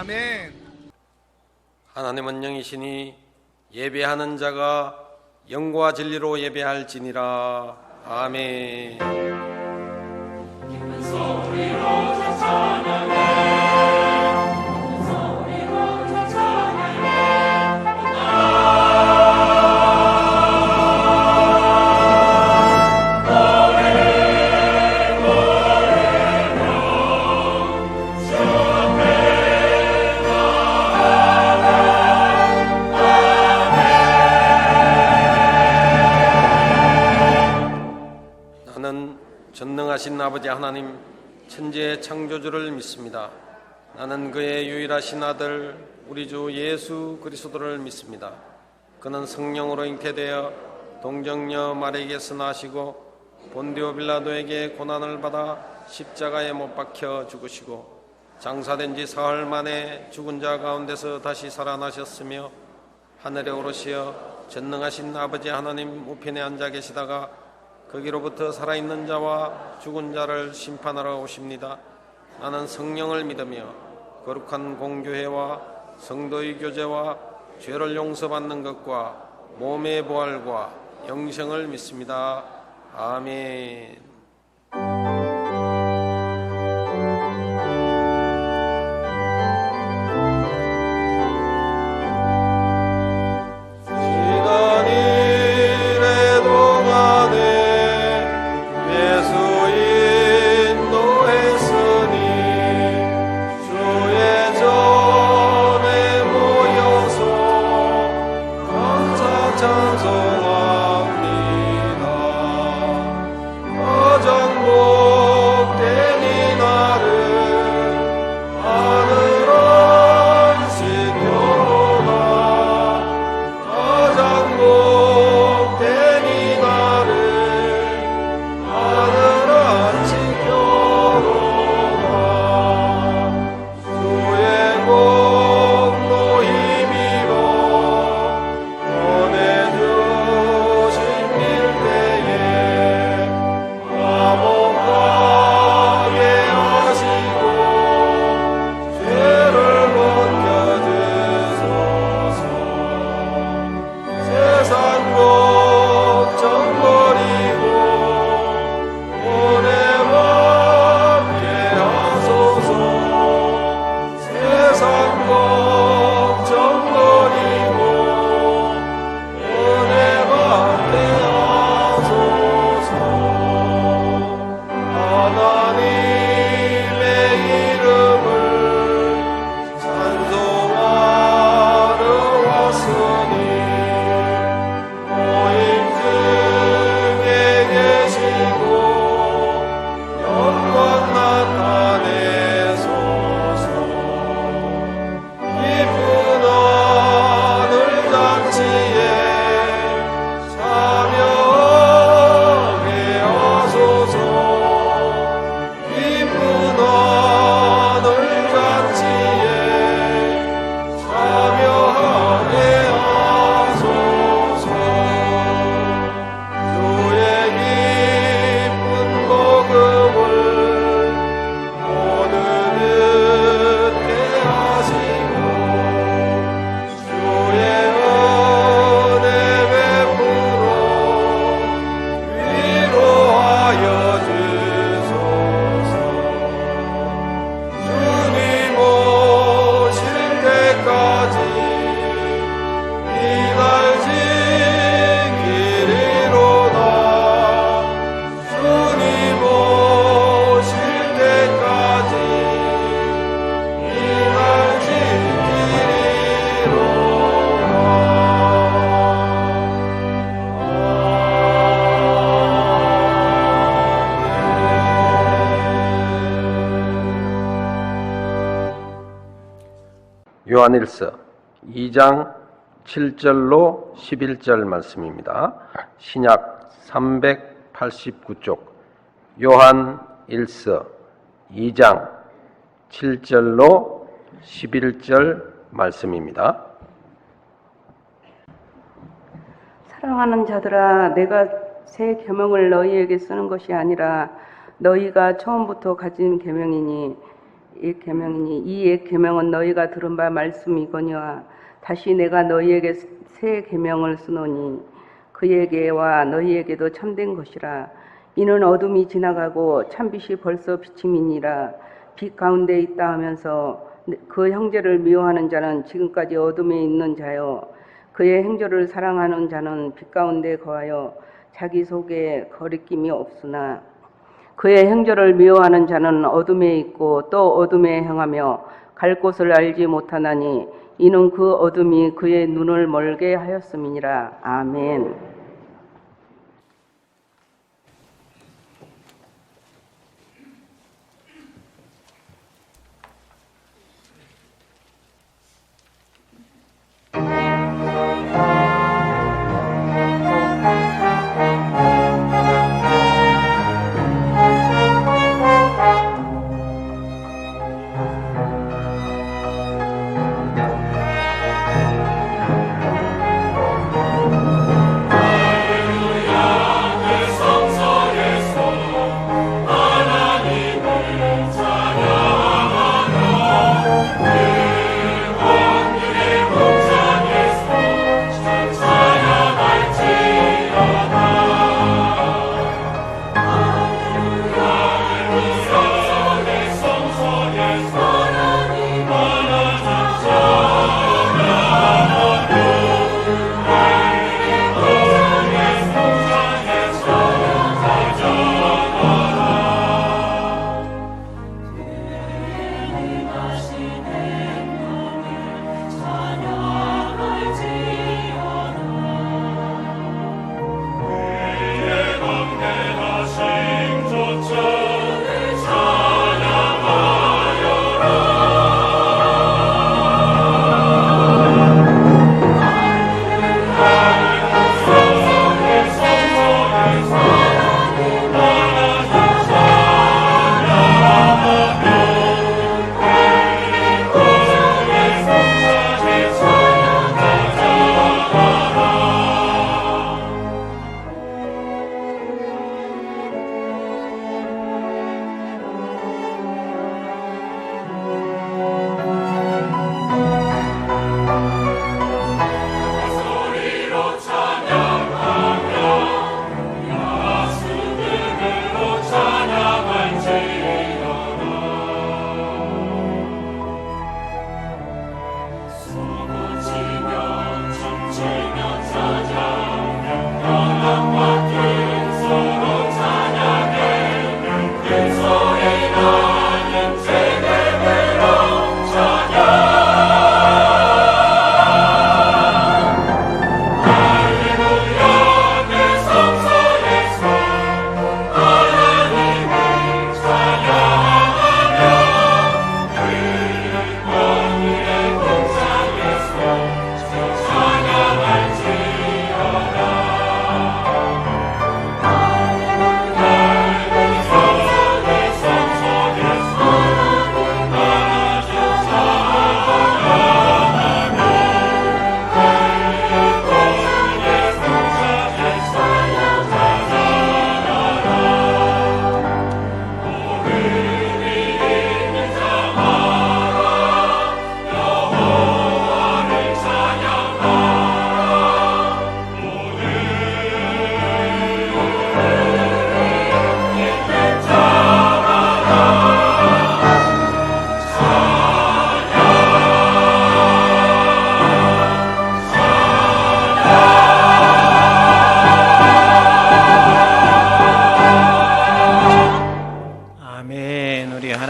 아멘. 하나님은 영이시니 예배하는 자가 영과 진리로 예배할지니라. 아멘. 기쁜 소리로 찬양해. 전능하신 아버지 하나님, 천지의 창조주를 믿습니다. 나는 그의 유일하신 아들 우리 주 예수 그리스도를 믿습니다. 그는 성령으로 잉태되어 동정녀 마리아에게서 나시고 본디오 빌라도에게 고난을 받아 십자가에 못 박혀 죽으시고 장사된 지 사흘 만에 죽은 자 가운데서 다시 살아나셨으며 하늘에 오르시어 전능하신 아버지 하나님 우편에 앉아 계시다가 거기로부터 살아있는 자와 죽은 자를 심판하러 오십니다. 나는 성령을 믿으며 거룩한 공교회와 성도의 교제와 죄를 용서받는 것과 몸의 부활과 영생을 믿습니다. 아멘. 찬송합니다. 요한일서 2장 7절로 11절 말씀입니다. 신약 389쪽 요한일서 2장 7절로 11절 말씀입니다. 사랑하는 자들아, 내가 새 계명을 너희에게 쓰는 것이 아니라 너희가 처음부터 가진 계명이니 이 옛 계명은 너희가 들은 바 말씀이거니와 다시 내가 너희에게 새 계명을 쓰노니 그에게와 너희에게도 참된 것이라. 이는 어둠이 지나가고 참빛이 벌써 비침이니라. 빛 가운데 있다 하면서 그 형제를 미워하는 자는 지금까지 어둠에 있는 자요, 그의 행조를 사랑하는 자는 빛 가운데 거하여 자기 속에 거리낌이 없으나 그의 행조를 미워하는 자는 어둠에 있고 또 어둠에 행하며 갈 곳을 알지 못하나니 이는 그 어둠이 그의 눈을 멀게 하였음이니라. 아멘.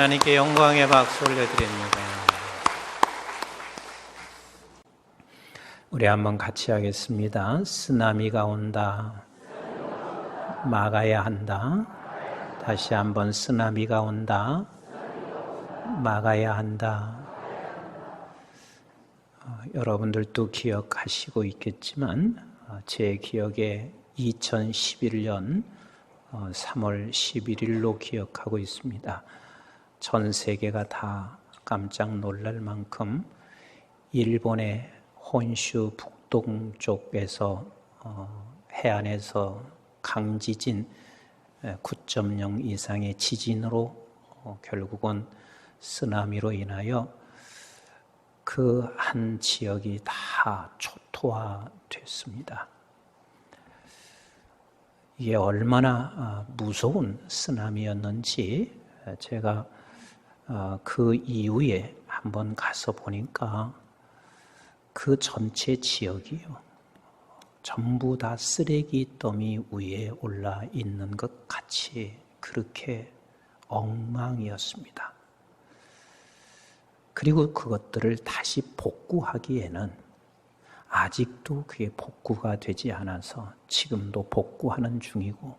하나님께 영광의 박수 올려드립니다. 우리 한번 같이 하겠습니다. 쓰나미가 온다. 막아야 한다. 다시 한번 쓰나미가 온다. 막아야 한다. 여러분들도 기억하시고 있겠지만 제 기억에 2011년 3월 11일로 기억하고 있습니다. 전 세계가 다 깜짝 놀랄 만큼 일본의 혼슈 북동쪽에서 해안에서 강지진 9.0 이상의 지진으로 결국은 쓰나미로 인하여 그 한 지역이 다 초토화됐습니다. 이게 얼마나 무서운 쓰나미였는지 제가 그 이후에 한번 가서 보니까 그 전체 지역이요, 전부 다 쓰레기 더미 위에 올라 있는 것 같이 그렇게 엉망이었습니다. 그리고 그것들을 다시 복구하기에는 아직도 그게 복구가 되지 않아서 지금도 복구하는 중이고,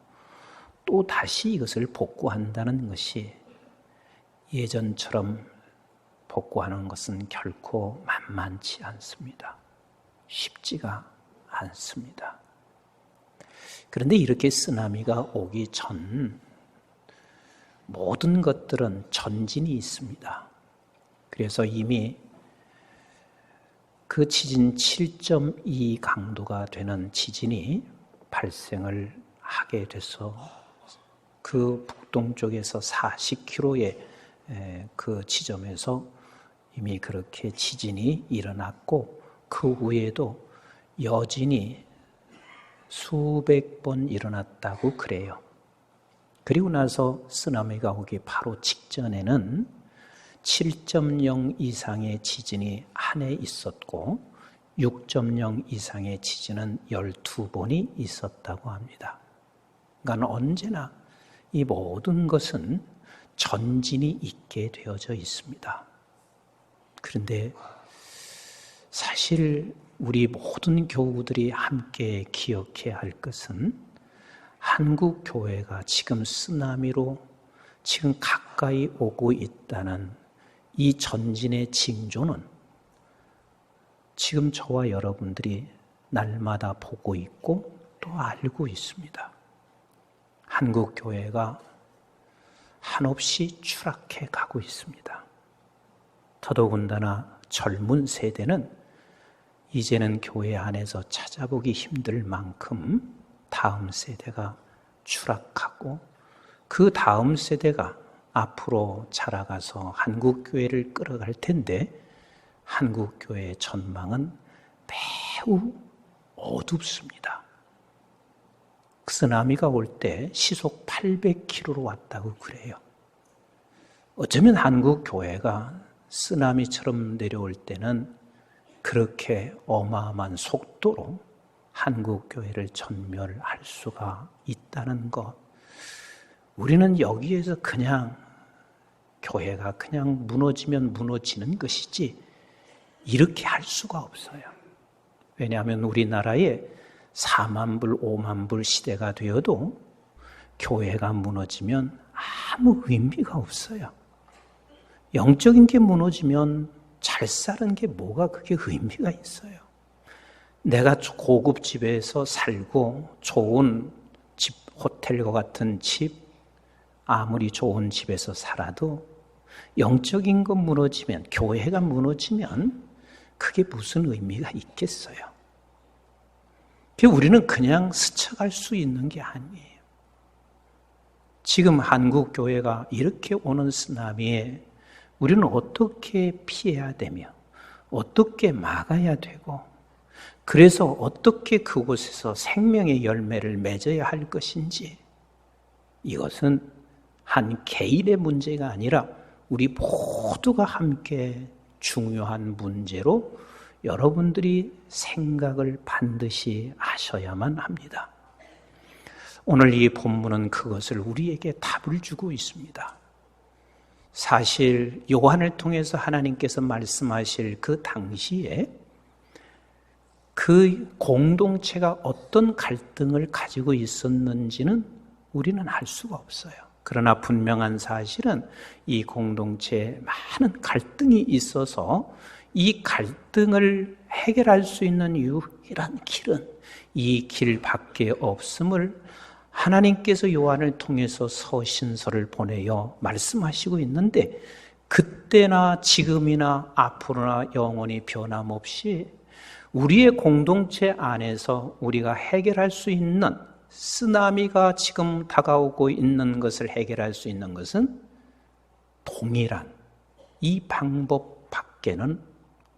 또 다시 이것을 복구한다는 것이 예전처럼 복구하는 것은 결코 만만치 않습니다. 쉽지가 않습니다. 그런데 이렇게 쓰나미가 오기 전 모든 것들은 전진이 있습니다. 그래서 이미 그 지진 7.2 강도가 되는 지진이 발생을 하게 돼서 그 북동쪽에서 40km의 그 지점에서 이미 그렇게 지진이 일어났고, 그 후에도 여진이 수백 번 일어났다고 그래요. 그리고 나서 쓰나미가 오기 바로 직전에는 7.0 이상의 지진이 한 해 있었고 6.0 이상의 지진은 12번이 있었다고 합니다. 그러니까 언제나 이 모든 것은 전진이 있게 되어져 있습니다. 그런데 사실 우리 모든 교우들이 함께 기억해야 할 것은 한국 교회가 지금 쓰나미로 지금 가까이 오고 있다는 이 전진의 징조는 지금 저와 여러분들이 날마다 보고 있고 또 알고 있습니다. 한국 교회가 한없이 추락해 가고 있습니다. 더더군다나 젊은 세대는 이제는 교회 안에서 찾아보기 힘들 만큼 다음 세대가 추락하고, 그 다음 세대가 앞으로 자라가서 한국교회를 끌어갈 텐데 한국교회의 전망은 매우 어둡습니다. 쓰나미가 올 때 시속 800km로 왔다고 그래요. 어쩌면 한국교회가 쓰나미처럼 내려올 때는 그렇게 어마어마한 속도로 한국교회를 전멸할 수가 있다는 것, 우리는 여기에서 그냥 교회가 그냥 무너지면 무너지는 것이지 이렇게 할 수가 없어요. 왜냐하면 우리나라에 4만 불, 5만 불 시대가 되어도 교회가 무너지면 아무 의미가 없어요. 영적인 게 무너지면 잘 사는 게 뭐가 그게 의미가 있어요. 내가 고급 집에서 살고 좋은 집, 호텔과 같은 집, 아무리 좋은 집에서 살아도 영적인 것 무너지면, 교회가 무너지면 그게 무슨 의미가 있겠어요? 우리는 그냥 스쳐갈 수 있는 게 아니에요. 지금 한국 교회가 이렇게 오는 쓰나미에 우리는 어떻게 피해야 되며 어떻게 막아야 되고, 그래서 어떻게 그곳에서 생명의 열매를 맺어야 할 것인지, 이것은 한 개인의 문제가 아니라 우리 모두가 함께 중요한 문제로 여러분들이 생각을 반드시 하셔야만 합니다. 오늘 이 본문은 그것을 우리에게 답을 주고 있습니다. 사실 요한을 통해서 하나님께서 말씀하실 그 당시에 그 공동체가 어떤 갈등을 가지고 있었는지는 우리는 알 수가 없어요. 그러나 분명한 사실은 이 공동체에 많은 갈등이 있어서 이 갈등을 해결할 수 있는 유일한 길은 이 길밖에 없음을 하나님께서 요한을 통해서 서신서를 보내어 말씀하시고 있는데, 그때나 지금이나 앞으로나 영원히 변함없이 우리의 공동체 안에서 우리가 해결할 수 있는, 쓰나미가 지금 다가오고 있는 것을 해결할 수 있는 것은 동일한 이 방법 밖에는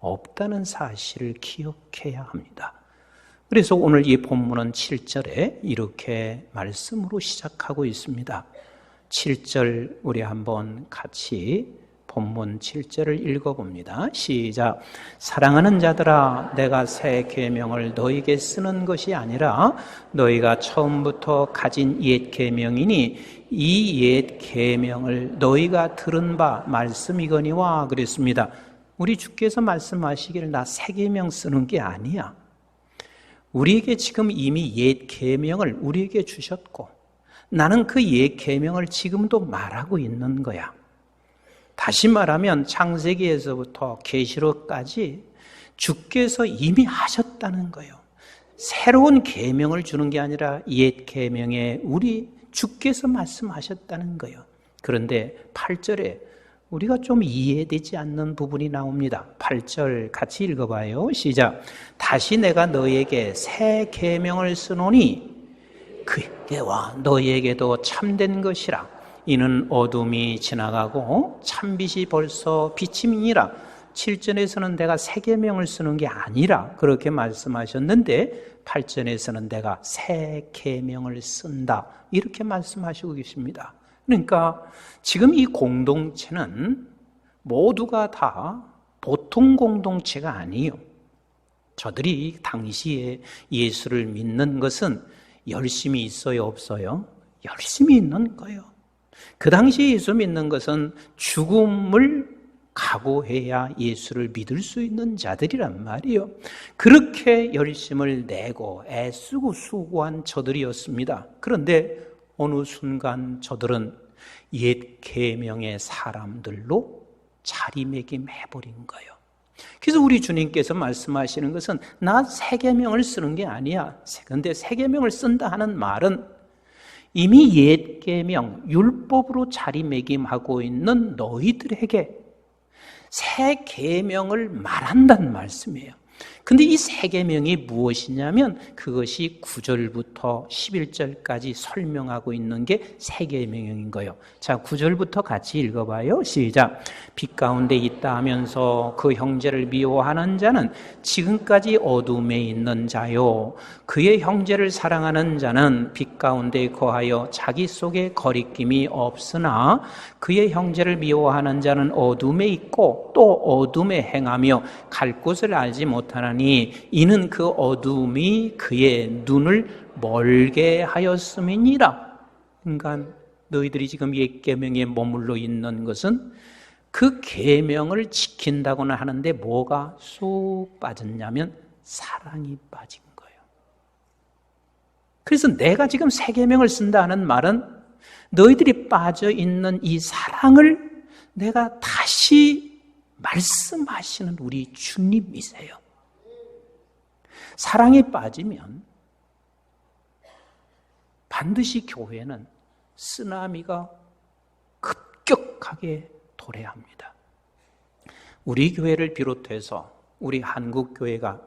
없다는 사실을 기억해야 합니다. 그래서 오늘 이 본문은 7절에 이렇게 말씀으로 시작하고 있습니다. 7절 우리 한번 같이 본문 7절을 읽어봅니다. 시작. 사랑하는 자들아, 내가 새 계명을 너희에게 쓰는 것이 아니라 너희가 처음부터 가진 옛 계명이니 이 옛 계명을 너희가 들은 바 말씀이거니와 그랬습니다. 우리 주께서 말씀하시기를 나 새 계명 쓰는 게 아니야. 우리에게 지금 이미 옛 계명을 우리에게 주셨고 나는 그 옛 계명을 지금도 말하고 있는 거야. 다시 말하면 창세기에서부터 계시록까지 주께서 이미 하셨다는 거예요. 새로운 계명을 주는 게 아니라 옛 계명에 우리 주께서 말씀하셨다는 거예요. 그런데 8절에 우리가 좀 이해되지 않는 부분이 나옵니다. 8절 같이 읽어봐요. 시작. 다시 내가 너희에게 새 계명을 쓰노니 그에게와 너희에게도 참된 것이라. 이는 어둠이 지나가고 참빛이 벌써 비침이니라. 7절에서는 내가 새 계명을 쓰는 게 아니라 그렇게 말씀하셨는데 8절에서는 내가 새 계명을 쓴다 이렇게 말씀하시고 계십니다. 그러니까 지금 이 공동체는 모두가 다 보통 공동체가 아니에요. 저들이 당시에 예수를 믿는 것은 열심히 있어요, 없어요? 열심히 있는 거예요. 그 당시에 예수 믿는 것은 죽음을 각오해야 예수를 믿을 수 있는 자들이란 말이에요. 그렇게 열심을 내고 애쓰고 수고한 저들이었습니다. 그런데 어느 순간 저들은 옛 계명의 사람들로 자리매김해버린 거예요. 그래서 우리 주님께서 말씀하시는 것은 나 새 계명을 쓰는 게 아니야. 그런데 새 계명을 쓴다 하는 말은 이미 옛 계명, 율법으로 자리매김하고 있는 너희들에게 새 계명을 말한다는 말씀이에요. 근데 이 새 계명이 무엇이냐면 그것이 9절부터 11절까지 설명하고 있는 게 새 계명인 거예요. 자, 9절부터 같이 읽어봐요. 시작. 빛 가운데 있다 하면서 그 형제를 미워하는 자는 지금까지 어둠에 있는 자요. 그의 형제를 사랑하는 자는 빛 가운데 거하여 자기 속에 거리낌이 없으나 그의 형제를 미워하는 자는 어둠에 있고 또 어둠에 행하며 갈 곳을 알지 못하나니 이는 그 어둠이 그의 눈을 멀게 하였음이니라. 그러니까 너희들이 지금 옛 계명에 머물러 있는 것은 그 계명을 지킨다고는 하는데 뭐가 쏙 빠졌냐면 사랑이 빠진 거예요. 그래서 내가 지금 새 계명을 쓴다 하는 말은 너희들이 빠져 있는 이 사랑을 내가 다시 말씀하시는 우리 주님이세요. 사랑이 빠지면 반드시 교회는 쓰나미가 급격하게 도래합니다. 우리 교회를 비롯해서 우리 한국 교회가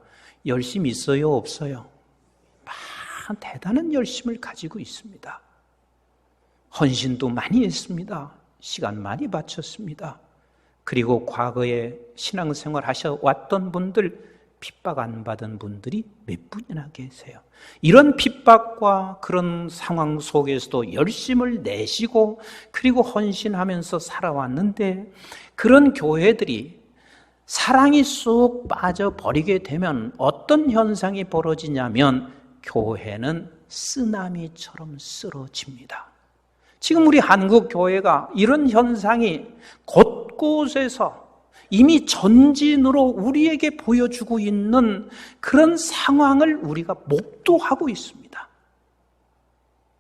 열심히 있어요, 없어요? 대단한 열심을 가지고 있습니다. 헌신도 많이 했습니다. 시간 많이 바쳤습니다. 그리고 과거에 신앙생활 하셔왔던 분들, 핍박 안 받은 분들이 몇 분이나 계세요. 이런 핍박과 그런 상황 속에서도 열심을 내시고 그리고 헌신하면서 살아왔는데 그런 교회들이 사랑이 쑥 빠져버리게 되면 어떤 현상이 벌어지냐면 교회는 쓰나미처럼 쓰러집니다. 지금 우리 한국 교회가 이런 현상이 곳곳에서 이미 전진으로 우리에게 보여주고 있는 그런 상황을 우리가 목도하고 있습니다.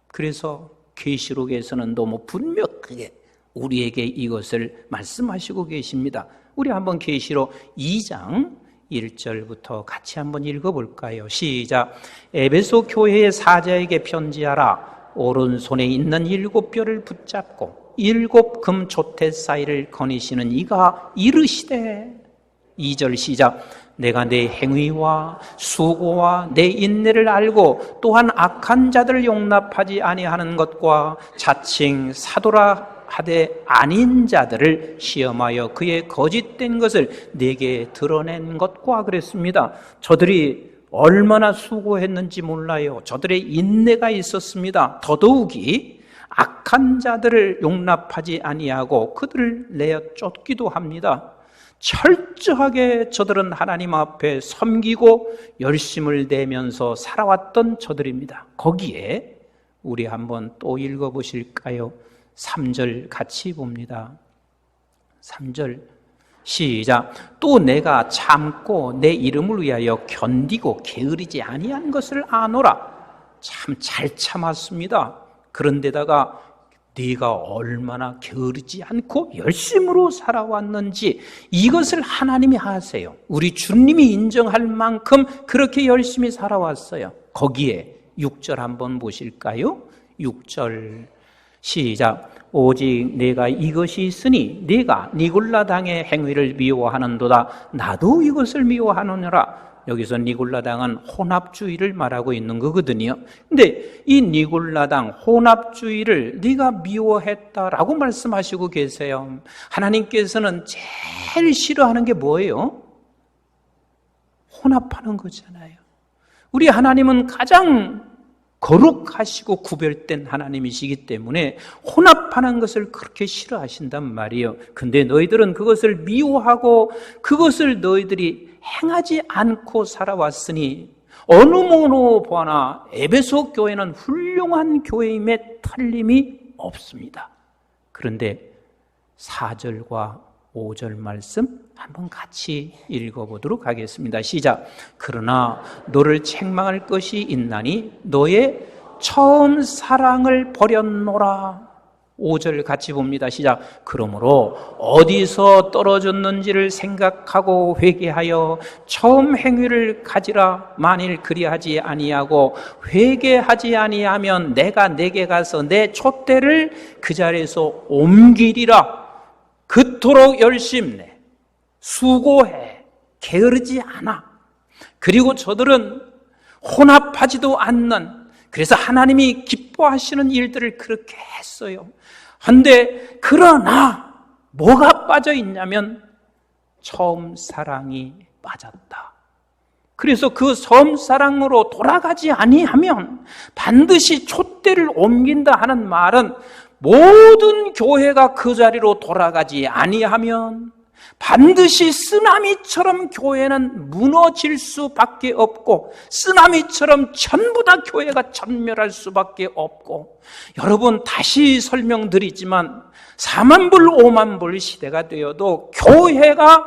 그래서 계시록에서는 너무 분명하게 우리에게 이것을 말씀하시고 계십니다. 우리 한번 계시록 2장 1절부터 같이 한번 읽어볼까요? 시작. 에베소 교회의 사자에게 편지하라. 오른손에 있는 7뼈를 붙잡고 7 금초대 사이를 거니시는 이가 이르시되. 2절 시작. 내가 내 행위와 수고와 내 인내를 알고 또한 악한 자들을 용납하지 아니하는 것과 자칭 사도라 하되 아닌 자들을 시험하여 그의 거짓된 것을 내게 드러낸 것과 그랬습니다. 저들이 얼마나 수고했는지 몰라요. 저들의 인내가 있었습니다. 더더욱이 악한 자들을 용납하지 아니하고 그들을 내어 쫓기도 합니다. 철저하게 저들은 하나님 앞에 섬기고 열심을 내면서 살아왔던 저들입니다. 거기에 우리 한번 또 읽어보실까요? 3절 같이 봅니다. 3절 시작. 또 내가 참고 내 이름을 위하여 견디고 게으르지 아니한 것을 아노라. 참 잘 참았습니다. 그런데다가 네가 얼마나 게으르지 않고 열심으로 살아왔는지 이것을 하나님이 아세요. 우리 주님이 인정할 만큼 그렇게 열심히 살아왔어요. 거기에 6절 한번 보실까요? 6절 시작. 오직 내가 이것이 있으니 네가 니골라당의 행위를 미워하는도다. 나도 이것을 미워하느니라. 여기서 니골라당은 혼합주의를 말하고 있는 거거든요. 근데 이 니골라당 혼합주의를 네가 미워했다라고 말씀하시고 계세요. 하나님께서는 제일 싫어하는 게 뭐예요? 혼합하는 거잖아요. 우리 하나님은 가장 거룩하시고 구별된 하나님이시기 때문에 혼합하는 것을 그렇게 싫어하신단 말이에요. 근데 너희들은 그것을 미워하고 그것을 너희들이 행하지 않고 살아왔으니 어느 모노 보아나 에베소 교회는 훌륭한 교회임에 틀림이 없습니다. 그런데 4절과 5절 말씀 한번 같이 읽어보도록 하겠습니다. 시작. 그러나 너를 책망할 것이 있나니 너의 처음 사랑을 버렸노라. 5절 같이 봅니다. 시작. 그러므로 어디서 떨어졌는지를 생각하고 회개하여 처음 행위를 가지라. 만일 그리하지 아니하고 회개하지 아니하면 내가 내게 가서 내 촛대를 그 자리에서 옮기리라. 그토록 열심내, 수고해, 게으르지 않아. 그리고 저들은 혼합하지도 않는, 그래서 하나님이 기뻐하시는 일들을 그렇게 했어요. 그런데 그러나 뭐가 빠져 있냐면 처음 사랑이 빠졌다. 그래서 그 처음 사랑으로 돌아가지 아니하면 반드시 촛대를 옮긴다 하는 말은 모든 교회가 그 자리로 돌아가지 아니하면 반드시 쓰나미처럼 교회는 무너질 수밖에 없고 쓰나미처럼 전부 다 교회가 전멸할 수밖에 없고, 여러분 다시 설명드리지만 4만 불 5만 불 시대가 되어도 교회가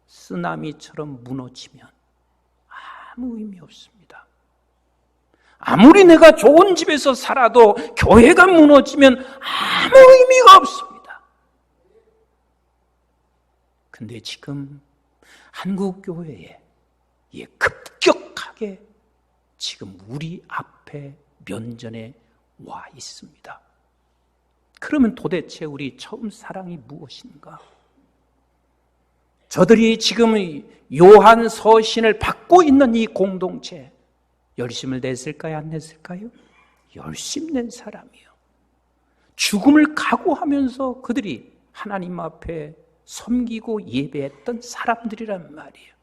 쓰나미처럼 무너지면 아무 의미 없습니다. 아무리 내가 좋은 집에서 살아도 교회가 무너지면 아무 의미가 없습니다. 근데 지금 한국 교회에 급격하게 지금 우리 앞에 면전에 와 있습니다. 그러면 도대체 우리 처음 사랑이 무엇인가? 저들이 지금 요한 서신을 받고 있는 이 공동체, 열심을 냈을까요? 안 냈을까요? 열심 낸 사람이요. 죽음을 각오하면서 그들이 하나님 앞에 섬기고 예배했던 사람들이란 말이에요.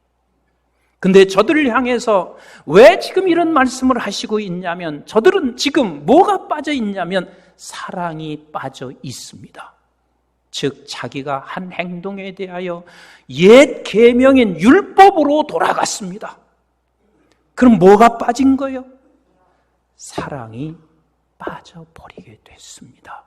근데 저들을 향해서 왜 지금 이런 말씀을 하시고 있냐면, 저들은 지금 뭐가 빠져 있냐면 사랑이 빠져 있습니다. 즉 자기가 한 행동에 대하여 옛 계명인 율법으로 돌아갔습니다. 그럼 뭐가 빠진 거예요? 사랑이 빠져버리게 됐습니다.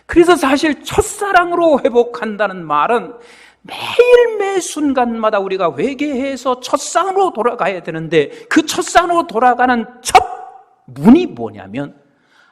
그래서 사실 첫사랑으로 회복한다는 말은 매일 매 순간마다 우리가 회개해서 첫사랑으로 돌아가야 되는데, 그 첫사랑으로 돌아가는 첫 문이 뭐냐면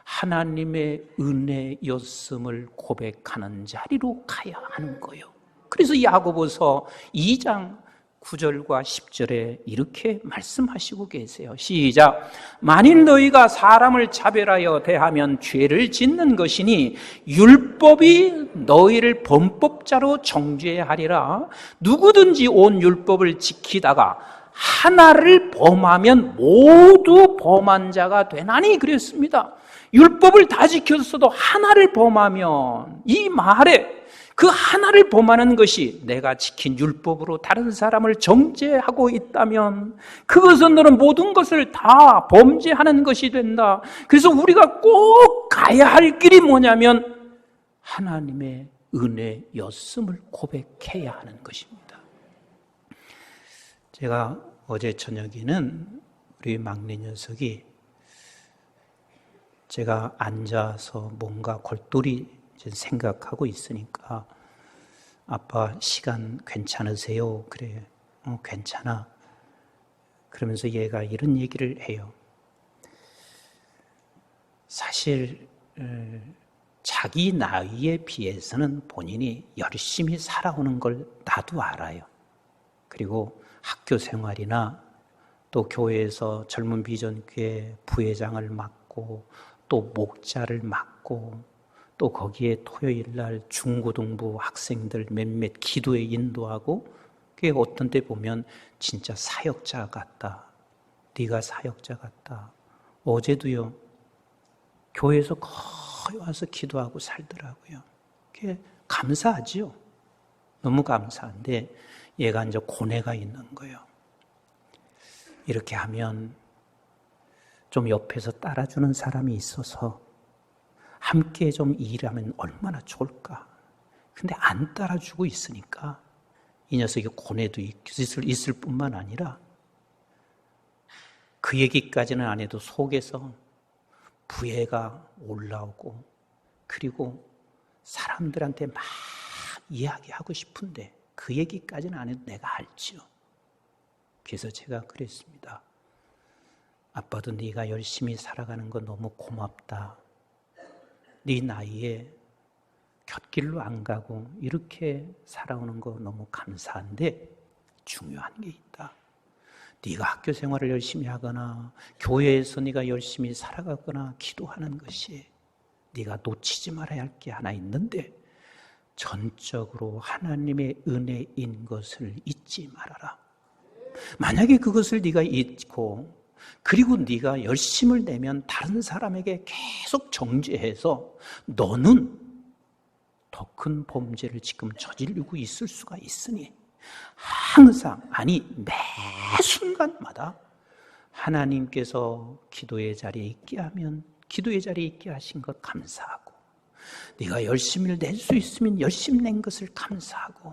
하나님의 은혜였음을 고백하는 자리로 가야 하는 거예요. 그래서 야고보서 2장 9절과 10절에 이렇게 말씀하시고 계세요. 시작. 만일 너희가 사람을 차별하여 대하면 죄를 짓는 것이니 율법이 너희를 범법자로 정죄하리라. 누구든지 온 율법을 지키다가 하나를 범하면 모두 범한 자가 되나니 그랬습니다. 율법을 다 지켰어도 하나를 범하면, 이 말에 그 하나를 범하는 것이 내가 지킨 율법으로 다른 사람을 정죄하고 있다면 그것은 너는 모든 것을 다 범죄하는 것이 된다. 그래서 우리가 꼭 가야 할 길이 뭐냐면 하나님의 은혜였음을 고백해야 하는 것입니다. 제가 어제 저녁에는 우리 막내 녀석이 제가 앉아서 뭔가 골똘히 생각하고 있으니까 아빠 시간 괜찮으세요? 그래. 괜찮아. 그러면서 얘가 이런 얘기를 해요. 사실 자기 나이에 비해서는 본인이 열심히 살아오는 걸 나도 알아요. 그리고 학교 생활이나 또 교회에서 젊은 비전교회 부회장을 맡고 또 목자를 맡고 또 거기에 토요일 날 중고등부 학생들 몇몇 기도에 인도하고, 그게 어떤 때 보면 진짜 사역자 같다. 네가 사역자 같다. 어제도요, 교회에서 거의 와서 기도하고 살더라고요. 그게 감사하지요. 너무 감사한데 얘가 이제 고뇌가 있는 거예요. 이렇게 하면 좀 옆에서 따라주는 사람이 있어서 함께 좀 일하면 얼마나 좋을까. 근데 안 따라주고 있으니까 이 녀석이 고뇌도 있을 뿐만 아니라 그 얘기까지는 안 해도 속에서 부해가 올라오고, 그리고 사람들한테 막 이야기하고 싶은데 그 얘기까지는 안 해도 내가 알지요. 그래서 제가 그랬습니다. 아빠도 네가 열심히 살아가는 거 너무 고맙다. 네 나이에 곁길로 안 가고 이렇게 살아오는 거 너무 감사한데 중요한 게 있다. 네가 학교 생활을 열심히 하거나 교회에서 네가 열심히 살아가거나 기도하는 것이 네가 놓치지 말아야 할 게 하나 있는데 전적으로 하나님의 은혜인 것을 잊지 말아라. 만약에 그것을 네가 잊고 그리고 네가 열심을 내면 다른 사람에게 계속 정죄해서 너는 더 큰 범죄를 지금 저지르고 있을 수가 있으니 항상, 아니 매 순간마다 하나님께서 기도의 자리에 있게 하면 기도의 자리에 있게 하신 것 감사하고, 네가 열심히 낼 수 있으면 열심히 낸 것을 감사하고,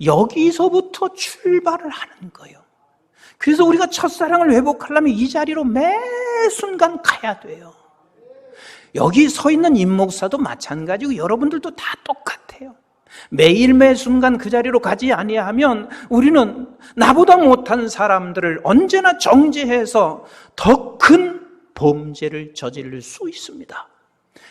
여기서부터 출발을 하는 거예요. 그래서 우리가 첫사랑을 회복하려면 이 자리로 매 순간 가야 돼요. 여기 서 있는 임 목사도 마찬가지고 여러분들도 다 똑같아요. 매일 매 순간 그 자리로 가지 아니하면 우리는 나보다 못한 사람들을 언제나 정죄해서 더 큰 범죄를 저지를 수 있습니다.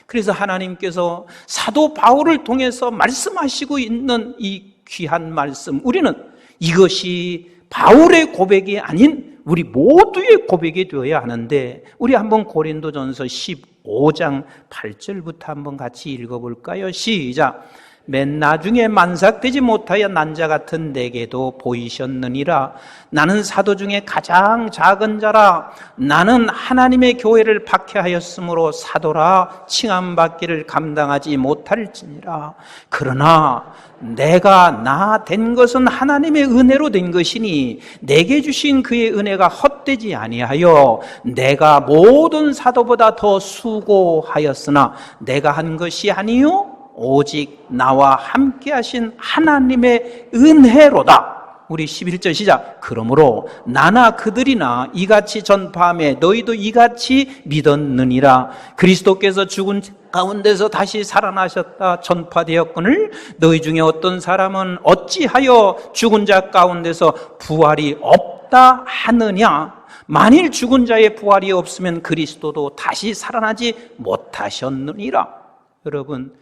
그래서 하나님께서 사도 바울을 통해서 말씀하시고 있는 이 귀한 말씀, 우리는 이것이 바울의 고백이 아닌 우리 모두의 고백이 되어야 하는데, 우리 한번 고린도전서 15장 8절부터 한번 같이 읽어볼까요? 시작. 맨 나중에 만삭되지 못하여 난 자 같은 내게도 보이셨느니라. 나는 사도 중에 가장 작은 자라. 나는 하나님의 교회를 박해하였으므로 사도라 칭함받기를 감당하지 못할지니라. 그러나 내가 나 된 것은 하나님의 은혜로 된 것이니 내게 주신 그의 은혜가 헛되지 아니하여 내가 모든 사도보다 더 수고하였으나 내가 한 것이 아니요 오직 나와 함께 하신 하나님의 은혜로다. 우리 11절 시작. 그러므로 나나 그들이나 이같이 전파하며 너희도 이같이 믿었느니라. 그리스도께서 죽은 가운데서 다시 살아나셨다 전파되었거늘 너희 중에 어떤 사람은 어찌하여 죽은 자 가운데서 부활이 없다 하느냐. 만일 죽은 자의 부활이 없으면 그리스도도 다시 살아나지 못하셨느니라. 여러분,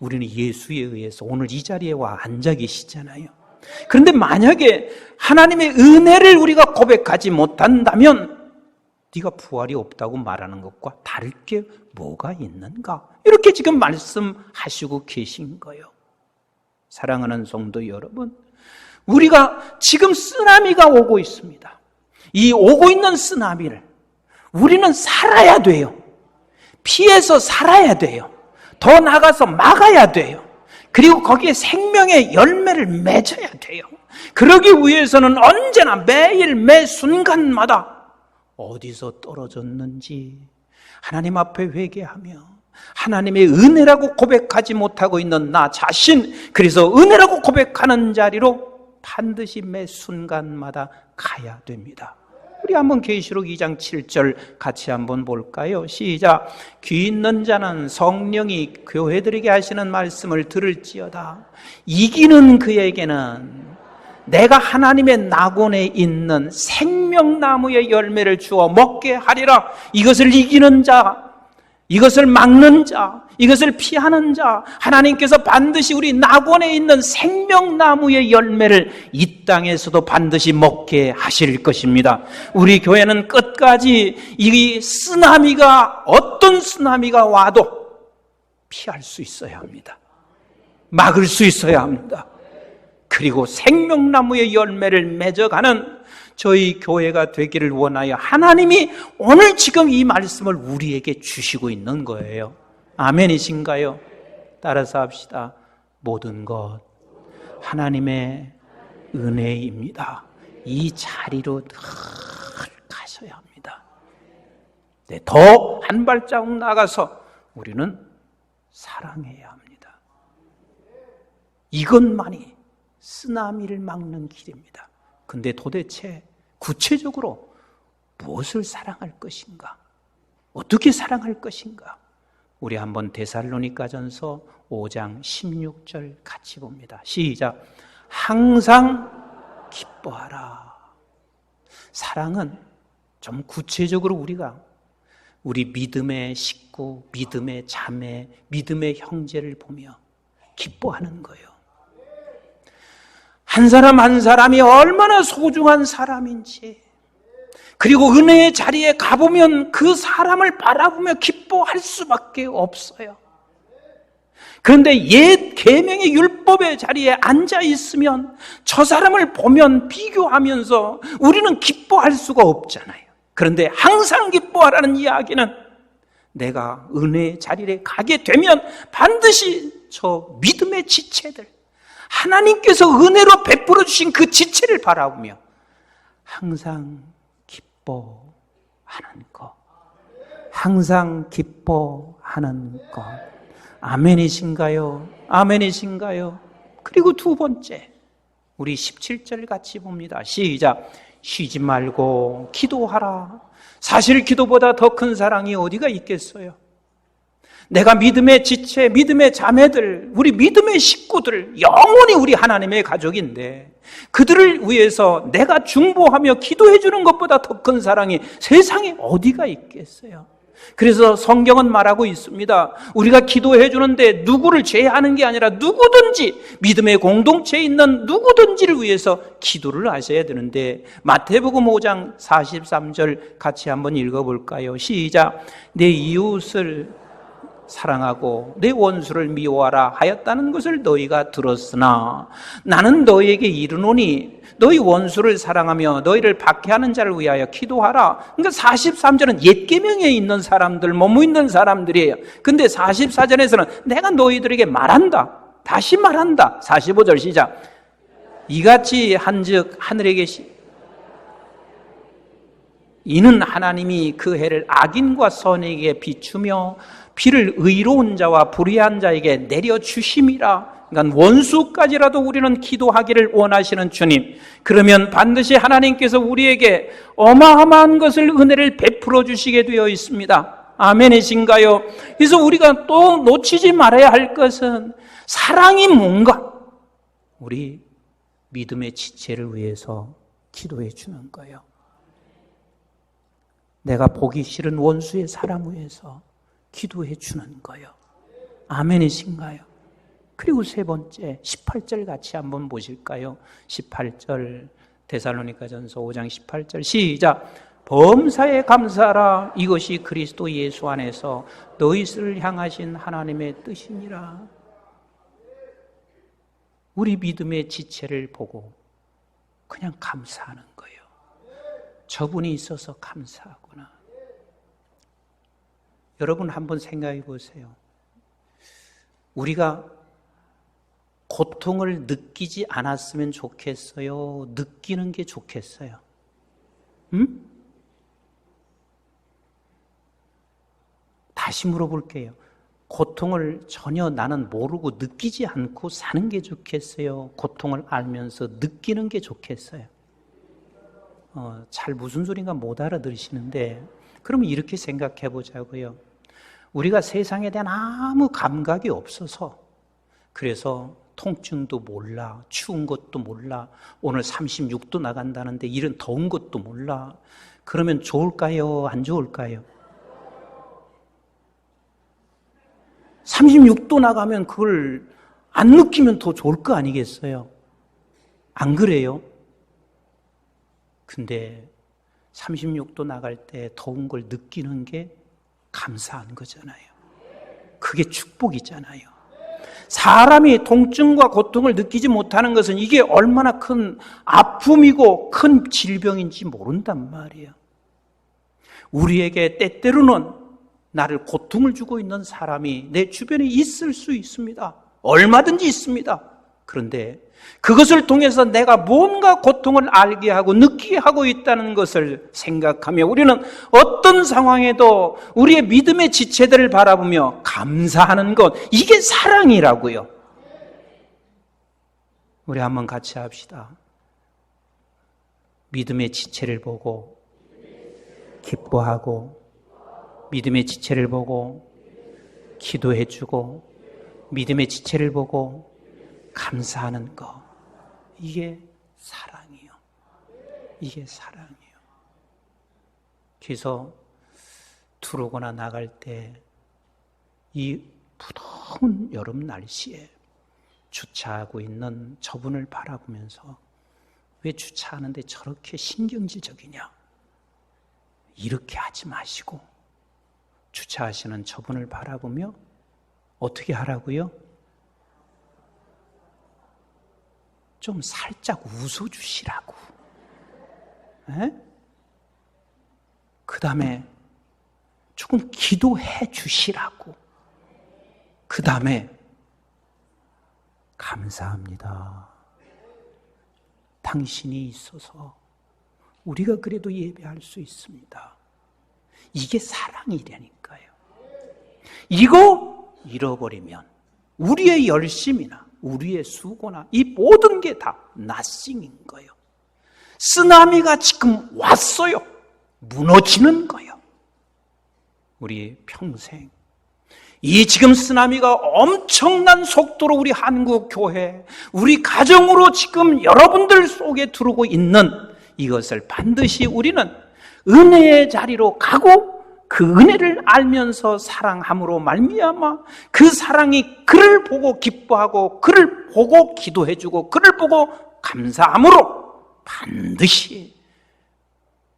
우리는 예수에 의해서 오늘 이 자리에 와 앉아 계시잖아요. 그런데 만약에 하나님의 은혜를 우리가 고백하지 못한다면 네가 부활이 없다고 말하는 것과 다를 게 뭐가 있는가? 이렇게 지금 말씀하시고 계신 거예요. 사랑하는 성도 여러분, 우리가 지금 쓰나미가 오고 있습니다. 이 오고 있는 쓰나미를 우리는 살아야 돼요. 피해서 살아야 돼요. 더 나가서 막아야 돼요. 그리고 거기에 생명의 열매를 맺어야 돼요. 그러기 위해서는 언제나 매일 매 순간마다 어디서 떨어졌는지 하나님 앞에 회개하며 하나님의 은혜라고 고백하지 못하고 있는 나 자신, 그래서 은혜라고 고백하는 자리로 반드시 매 순간마다 가야 됩니다. 우리 한번 계시록 2장 7절 같이 한번 볼까요? 시작. 귀 있는 자는 성령이 교회들에게 하시는 말씀을 들을지어다. 이기는 그에게는 내가 하나님의 낙원에 있는 생명나무의 열매를 주어 먹게 하리라. 이것을 이기는 자, 이것을 막는 자, 이것을 피하는 자, 하나님께서 반드시 우리 낙원에 있는 생명나무의 열매를 이 땅에서도 반드시 먹게 하실 것입니다. 우리 교회는 끝까지 이 쓰나미가, 어떤 쓰나미가 와도 피할 수 있어야 합니다. 막을 수 있어야 합니다. 그리고 생명나무의 열매를 맺어가는 저희 교회가 되기를 원하여 하나님이 오늘 지금 이 말씀을 우리에게 주시고 있는 거예요. 아멘이신가요? 따라서 합시다. 모든 것 하나님의 은혜입니다. 이 자리로 늘 가셔야 합니다. 네, 더 한 발자국 나가서 우리는 사랑해야 합니다. 이것만이 쓰나미를 막는 길입니다. 근데 도대체 구체적으로 무엇을 사랑할 것인가? 어떻게 사랑할 것인가? 우리 한번 데살로니가전서 5장 16절 같이 봅니다. 시작. 항상 기뻐하라. 사랑은 좀 구체적으로 우리가 우리 믿음의 식구, 믿음의 자매, 믿음의 형제를 보며 기뻐하는 거예요. 한 사람 한 사람이 얼마나 소중한 사람인지, 그리고 은혜의 자리에 가보면 그 사람을 바라보며 기뻐할 수밖에 없어요. 그런데 옛 계명의 율법의 자리에 앉아 있으면 저 사람을 보면 비교하면서 우리는 기뻐할 수가 없잖아요. 그런데 항상 기뻐하라는 이야기는 내가 은혜의 자리에 가게 되면 반드시 저 믿음의 지체들, 하나님께서 은혜로 베풀어 주신 그 지체를 바라보며 항상 기뻐하는 것, 항상 기뻐하는 것. 아멘이신가요? 아멘이신가요? 그리고 두 번째, 우리 17절 같이 봅니다. 시작. 쉬지 말고 기도하라. 사실 기도보다 더 큰 사랑이 어디가 있겠어요? 내가 믿음의 지체, 믿음의 자매들, 우리 믿음의 식구들, 영원히 우리 하나님의 가족인데 그들을 위해서 내가 중보하며 기도해 주는 것보다 더 큰 사랑이 세상에 어디가 있겠어요? 그래서 성경은 말하고 있습니다. 우리가 기도해 주는데 누구를 제외하는 게 아니라 누구든지, 믿음의 공동체에 있는 누구든지를 위해서 기도를 하셔야 되는데, 마태복음 5장 43절 같이 한번 읽어볼까요? 시작. 내 이웃을 사랑하고 내 원수를 미워하라 하였다는 것을 너희가 들었으나 나는 너희에게 이르노니 너희 원수를 사랑하며 너희를 박해하는 자를 위하여 기도하라. 그러니까 43절은 옛 계명에 있는 사람들, 머무 있는 사람들이에요. 근데 44절에서는 내가 너희들에게 말한다, 다시 말한다. 45절 시작. 이같이 한즉 하늘에 계시 이는 하나님이 그 해를 악인과 선에게 비추며 비를 의로운 자와 불의한 자에게 내려주심이라. 그러니까 원수까지라도 우리는 기도하기를 원하시는 주님, 그러면 반드시 하나님께서 우리에게 어마어마한 것을, 은혜를 베풀어 주시게 되어 있습니다. 아멘이신가요? 그래서 우리가 또 놓치지 말아야 할 것은 사랑이 뭔가, 우리 믿음의 지체를 위해서 기도해 주는 거예요. 내가 보기 싫은 원수의 사람 위해서 기도해 주는 거예요. 아멘이신가요? 그리고 세 번째 18절 같이 한번 보실까요? 18절 데살로니가전서 5장 18절 시작. 범사에 감사하라. 이것이 그리스도 예수 안에서 너희를 향하신 하나님의 뜻이니라. 우리 믿음의 지체를 보고 그냥 감사하는 거예요. 저분이 있어서 감사하구나. 여러분 한번 생각해 보세요. 우리가 고통을 느끼지 않았으면 좋겠어요? 느끼는 게 좋겠어요? 응? 다시 물어볼게요. 고통을 전혀 나는 모르고 느끼지 않고 사는 게 좋겠어요? 고통을 알면서 느끼는 게 좋겠어요? 잘 무슨 소린가 못 알아들으시는데, 그러면 이렇게 생각해 보자고요. 우리가 세상에 대한 아무 감각이 없어서, 그래서 통증도 몰라, 추운 것도 몰라, 오늘 36도 나간다는데 이런 더운 것도 몰라. 그러면 좋을까요? 안 좋을까요? 36도 나가면 그걸 안 느끼면 더 좋을 거 아니겠어요? 안 그래요? 근데 36도 나갈 때 더운 걸 느끼는 게 감사한 거잖아요. 그게 축복이잖아요. 사람이 통증과 고통을 느끼지 못하는 것은 이게 얼마나 큰 아픔이고 큰 질병인지 모른단 말이에요. 우리에게 때때로는 나를 고통을 주고 있는 사람이 내 주변에 있을 수 있습니다. 얼마든지 있습니다. 그런데 그것을 통해서 내가 뭔가 고통을 알게 하고 느끼게 하고 있다는 것을 생각하며 우리는 어떤 상황에도 우리의 믿음의 지체들을 바라보며 감사하는 것, 이게 사랑이라고요. 우리 한번 같이 합시다. 믿음의 지체를 보고 기뻐하고, 믿음의 지체를 보고 기도해주고, 믿음의 지체를 보고 감사하는 거, 이게 사랑이요. 이게 사랑이요. 그래서 들어오거나 나갈 때 이 무더운 여름 날씨에 주차하고 있는 저분을 바라보면서 왜 주차하는데 저렇게 신경질적이냐, 이렇게 하지 마시고 주차하시는 저분을 바라보며 어떻게 하라고요? 좀 살짝 웃어주시라고. 그 다음에 조금 기도해 주시라고. 그 다음에 감사합니다. 당신이 있어서 우리가 그래도 예배할 수 있습니다. 이게 사랑이라니까요. 이거 잃어버리면 우리의 열심이나 우리의 수고나 이 모든 게 다 nothing인 거예요. 쓰나미가 지금 왔어요. 무너지는 거예요. 우리 평생 이 지금 쓰나미가 엄청난 속도로 우리 한국 교회, 우리 가정으로 지금 여러분들 속에 들어오고 있는 이것을 반드시 우리는 은혜의 자리로 가고 그 은혜를 알면서 사랑함으로 말미암아 그 사랑이 그를 보고 기뻐하고 그를 보고 기도해주고 그를 보고 감사함으로 반드시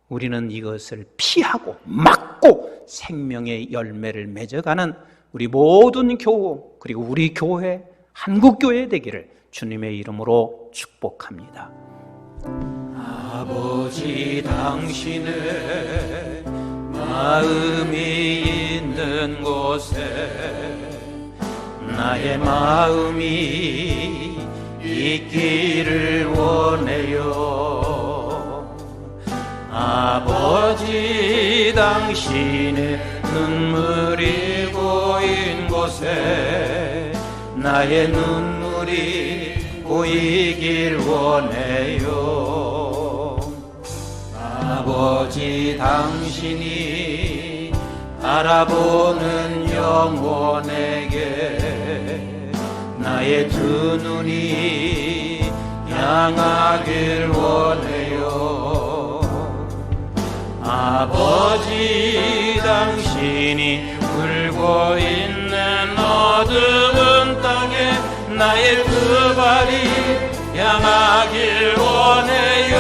우리는 이것을 피하고 막고 생명의 열매를 맺어가는 우리 모든 교우 그리고 우리 교회 한국교회 되기를 주님의 이름으로 축복합니다. 아버지, 당신의 마음이 있는 곳에 나의 마음이 있기를 원해요. 아버지, 당신의 눈물이 고인 곳에 나의 눈물이 고이길 원해요. 아버지, 당신이 바라보는 영혼에게 나의 두 눈이 향하길 원해요. 아버지, 당신이 울고 있는 어두운 땅에 나의 그 발이 향하길 원해요.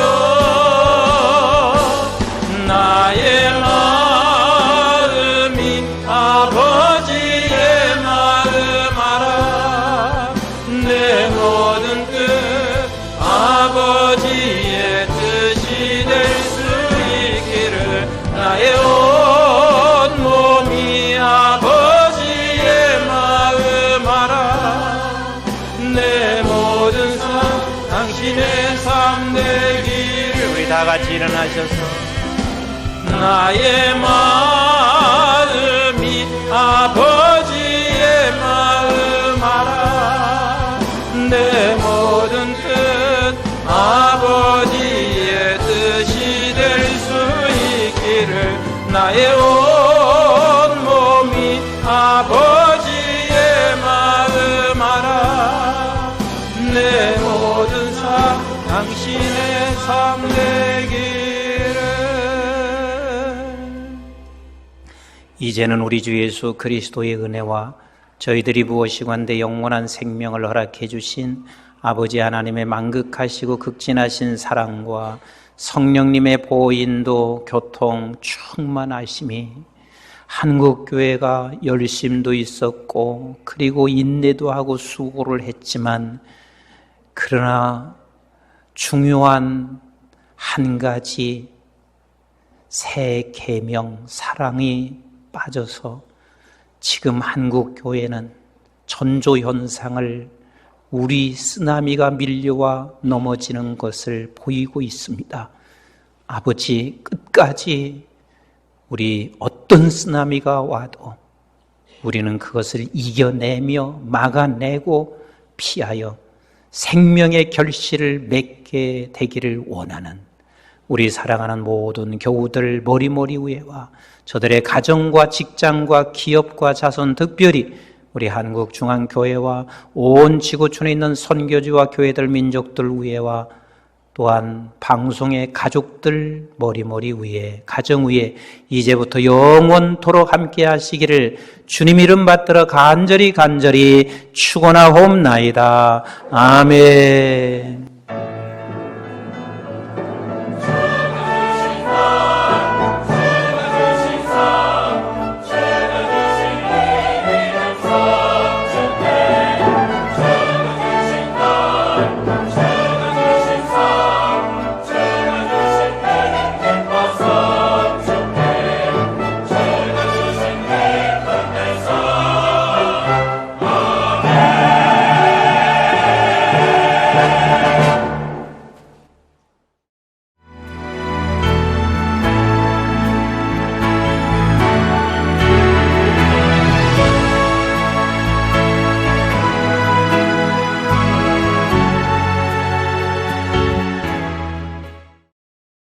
나의 마음이 아버지의 마음 알아. 내 모든 뜻 아버지의 뜻이 될 수 있기를. 나의 온 몸이 아버지의 마음 알아. 내 모든 삶 당신의 삶 되기를. 우리 다 같이 일어나셔서 나의 마음이 아버지의 마음 알아. 내 모든 뜻 아버지의 뜻이 될 수 있기를. 나의 온 몸이 아버지의 마음 알아. 내 모든 삶 당신의 삶 되기를. 이제는 우리 주 예수 그리스도의 은혜와 저희들이 무엇이건대 영원한 생명을 허락해 주신 아버지 하나님의 만극하시고 극진하신 사랑과 성령님의 보인도 교통 충만하심이 한국교회가 열심도 있었고 그리고 인내도 하고 수고를 했지만 그러나 중요한 한 가지 새 계명 사랑이 빠져서 지금 한국 교회는 전조 현상을 우리 쓰나미가 밀려와 넘어지는 것을 보이고 있습니다. 아버지, 끝까지 우리 어떤 쓰나미가 와도 우리는 그것을 이겨내며 막아내고 피하여 생명의 결실을 맺게 되기를 원하는 우리 사랑하는 모든 교우들 머리머리 위에와 저들의 가정과 직장과 기업과 자손, 특별히 우리 한국중앙교회와 온 지구촌에 있는 선교지와 교회들, 민족들 위에와 또한 방송의 가족들 머리머리 위에, 가정 위에 이제부터 영원토록 함께 하시기를 주님 이름 받들어 간절히 축원하옵나이다. 아멘.